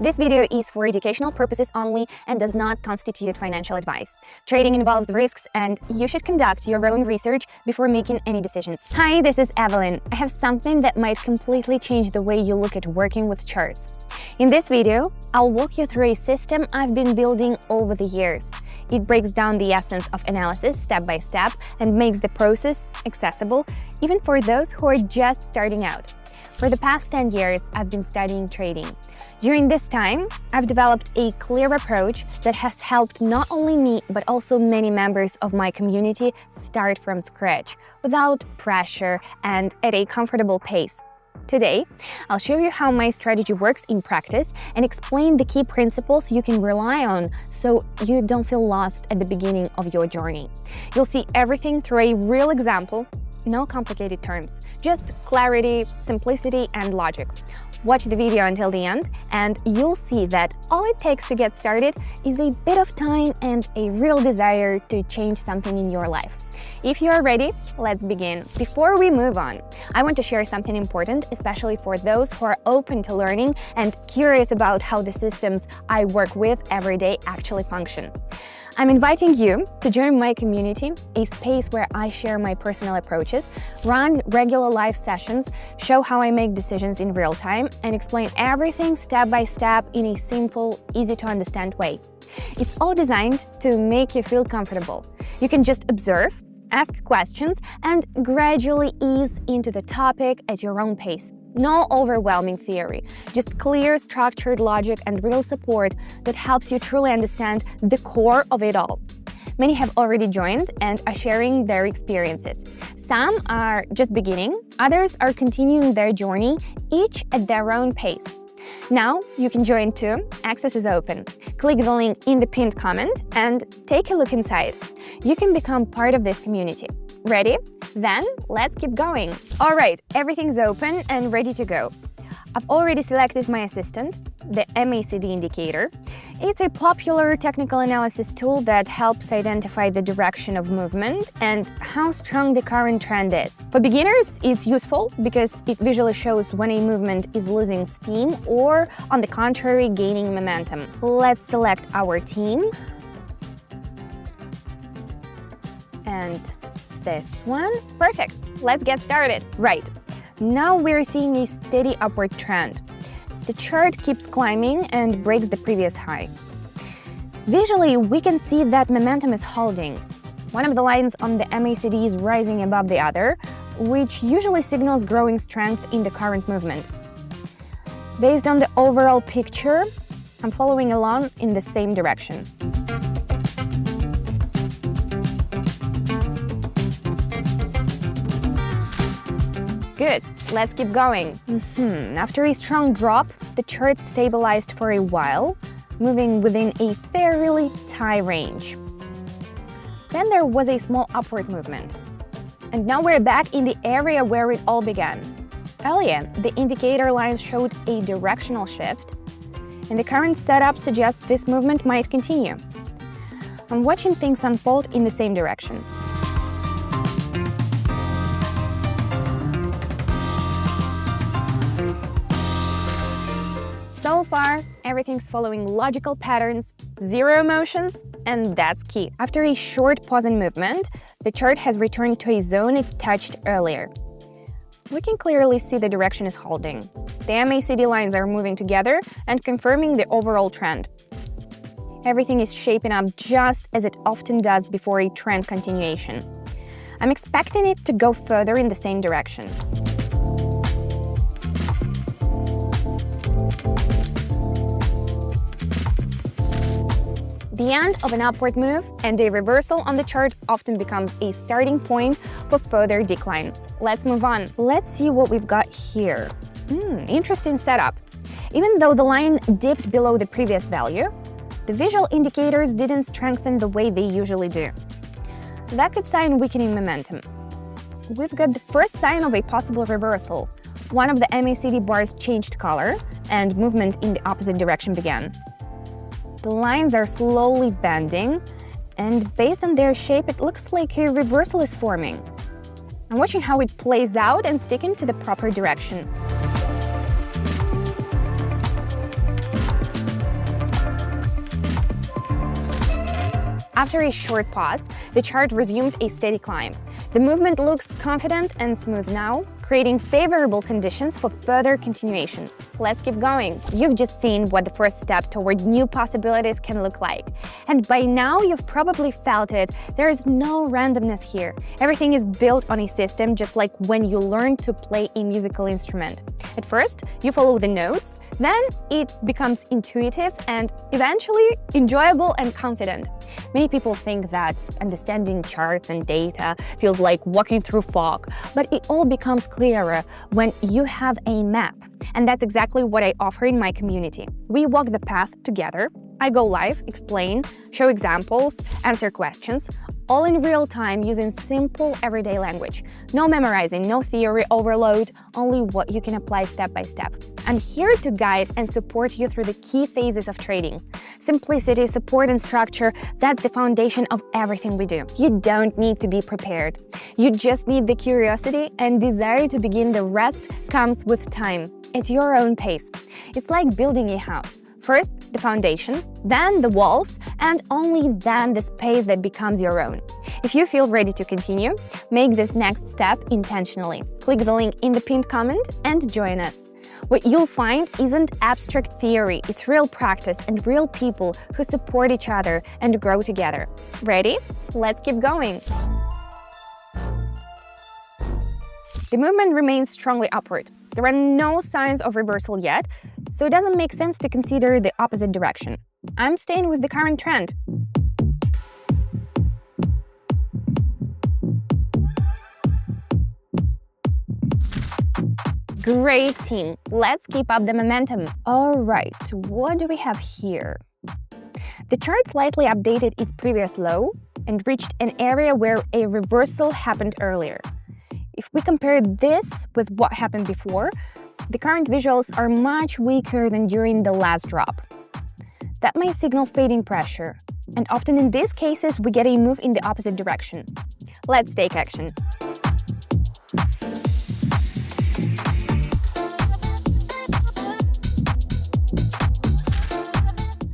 This video is for educational purposes only and does not constitute financial advice. Trading involves risks and you should conduct your own research before making any decisions. Hi, this is Evelyn. I have something that might completely change the way you look at working with charts. In this video, I'll walk you through a system I've been building over the years. It breaks down the essence of analysis step by step and makes the process accessible even for those who are just starting out. For the past 10 years, I've been studying trading. During this time, I've developed a clear approach that has helped not only me, but also many members of my community start from scratch, without pressure and at a comfortable pace. Today, I'll show you how my strategy works in practice and explain the key principles you can rely on so you don't feel lost at the beginning of your journey. You'll see everything through a real example, no complicated terms, just clarity, simplicity, and logic. Watch the video until the end, and you'll see that all it takes to get started is a bit of time and a real desire to change something in your life. If you are ready, let's begin. Before we move on, I want to share something important, especially for those who are open to learning and curious about how the systems I work with every day actually function. I'm inviting you to join my community, a space where I share my personal approaches, run regular live sessions, show how I make decisions in real time, and explain everything step by step in a simple, easy-to-understand way. It's all designed to make you feel comfortable. You can just observe, ask questions, and gradually ease into the topic at your own pace. No overwhelming theory, just clear, structured logic and real support that helps you truly understand the core of it all. Many have already joined and are sharing their experiences. Some are just beginning, others are continuing their journey, each at their own pace. Now you can join too. Access is open. Click the link in the pinned comment and take a look inside. You can become part of this community. Ready? Then let's keep going. All right, everything's open and ready to go. I've already selected my assistant, the MACD indicator. It's a popular technical analysis tool that helps identify the direction of movement and how strong the current trend is. For beginners, it's useful because it visually shows when a movement is losing steam or, on the contrary, gaining momentum. Let's select our team. And this one. Perfect. Let's get started. Right. Now we're seeing a steady upward trend. The chart keeps climbing and breaks the previous high. Visually, we can see that momentum is holding. One of the lines on the MACD is rising above the other, which usually signals growing strength in the current movement. Based on the overall picture, I'm following along in the same direction. Good, let's keep going. After a strong drop, the chart stabilized for a while, moving within a fairly tight range. Then there was a small upward movement. And now we're back in the area where it all began. Earlier, the indicator lines showed a directional shift, and the current setup suggests this movement might continue. I'm watching things unfold in the same direction. So far, everything's following logical patterns, zero emotions, and that's key. After a short pause in movement, the chart has returned to a zone it touched earlier. We can clearly see the direction is holding. The MACD lines are moving together and confirming the overall trend. Everything is shaping up just as it often does before a trend continuation. I'm expecting it to go further in the same direction. The end of an upward move and a reversal on the chart often becomes a starting point for further decline. Let's move on. Let's see what we've got here. Interesting setup. Even though the line dipped below the previous value, the visual indicators didn't strengthen the way they usually do. That could sign weakening momentum. We've got the first sign of a possible reversal. One of the MACD bars changed color and movement in the opposite direction began. The lines are slowly bending, and based on their shape, it looks like a reversal is forming. I'm watching how it plays out and sticking to the proper direction. After a short pause, the chart resumed a steady climb. The movement looks confident and smooth now, creating favorable conditions for further continuation. Let's keep going. You've just seen what the first step toward new possibilities can look like. And by now, you've probably felt it. There is no randomness here. Everything is built on a system, just like when you learn to play a musical instrument. At first, you follow the notes, then it becomes intuitive and eventually enjoyable and confident. Many people think that understanding charts and data feels like walking through fog, but it all becomes clearer when you have a map. And that's exactly what I offer in my community. We walk the path together. I go live, explain, show examples, answer questions, all in real time using simple everyday language. No memorizing, no theory overload, only what you can apply step by step. I'm here to guide and support you through the key phases of trading. Simplicity, support, and structure, that's the foundation of everything we do. You don't need to be prepared. You just need the curiosity and desire to begin. The rest comes with time, at your own pace. It's like building a house. First, the foundation, then the walls, and only then the space that becomes your own. If you feel ready to continue, make this next step intentionally. Click the link in the pinned comment and join us. What you'll find isn't abstract theory, it's real practice and real people who support each other and grow together. Ready? Let's keep going. The movement remains strongly upward. There are no signs of reversal yet, so it doesn't make sense to consider the opposite direction. I'm staying with the current trend. Great team! Let's keep up the momentum. Alright, what do we have here? The chart slightly updated its previous low and reached an area where a reversal happened earlier. If we compare this with what happened before, the current visuals are much weaker than during the last drop. That may signal fading pressure, and often in these cases we get a move in the opposite direction. Let's take action.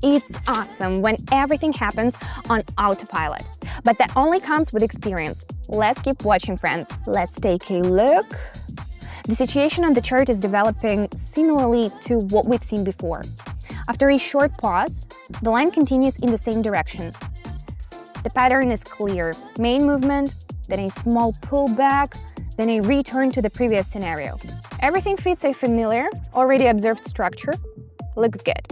It's awesome when everything happens on autopilot, but that only comes with experience. Let's keep watching, friends. Let's take a look. The situation on the chart is developing similarly to what we've seen before. After a short pause, the line continues in the same direction. The pattern is clear. Main movement, then a small pullback, then a return to the previous scenario. Everything fits a familiar, already observed structure. Looks good.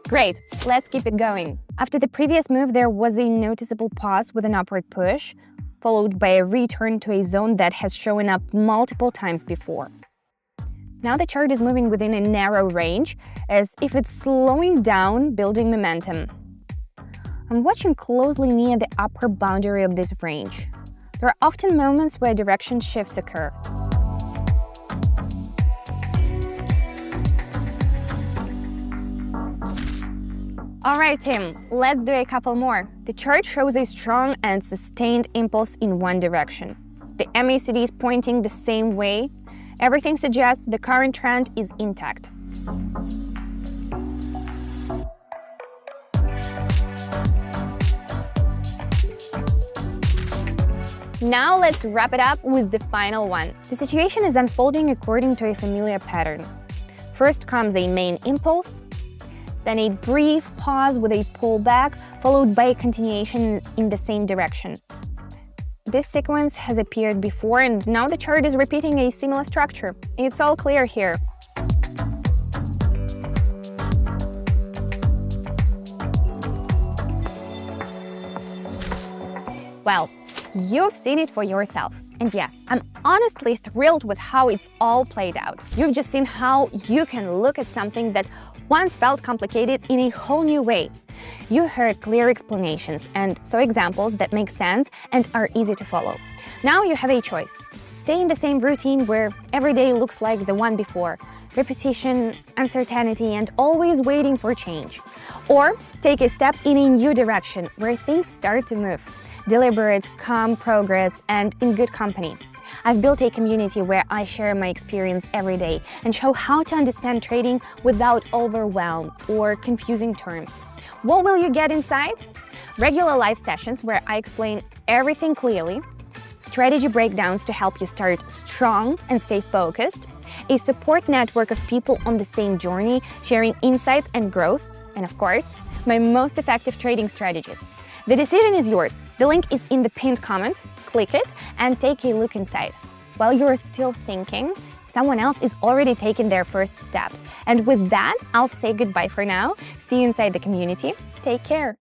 Great, let's keep it going. After the previous move, there was a noticeable pause with an upward push, followed by a return to a zone that has shown up multiple times before. Now the chart is moving within a narrow range, as if it's slowing down, building momentum. I'm watching closely near the upper boundary of this range. There are often moments where direction shifts occur. Alright team, let's do a couple more. The chart shows a strong and sustained impulse in one direction. The MACD is pointing the same way. Everything suggests the current trend is intact. Now let's wrap it up with the final one. The situation is unfolding according to a familiar pattern. First comes a main impulse, then a brief pause with a pullback, followed by a continuation in the same direction. This sequence has appeared before, and now the chart is repeating a similar structure. It's all clear here. Well, you've seen it for yourself. And yes, I'm honestly thrilled with how it's all played out. You've just seen how you can look at something that once felt complicated in a whole new way. You heard clear explanations and saw examples that make sense and are easy to follow. Now you have a choice. Stay in the same routine where every day looks like the one before, repetition, uncertainty, and always waiting for change. Or take a step in a new direction where things start to move. deliberate, calm progress, and in good company. I've built a community where I share my experience every day and show how to understand trading without overwhelm or confusing terms. What will you get inside? Regular live sessions where I explain everything clearly, strategy breakdowns to help you start strong and stay focused, a support network of people on the same journey sharing insights and growth, and of course, my most effective trading strategies. The decision is yours. The link is in the pinned comment. Click it and take a look inside. While you're still thinking, someone else is already taking their first step. And with that, I'll say goodbye for now. See you inside the community. Take care.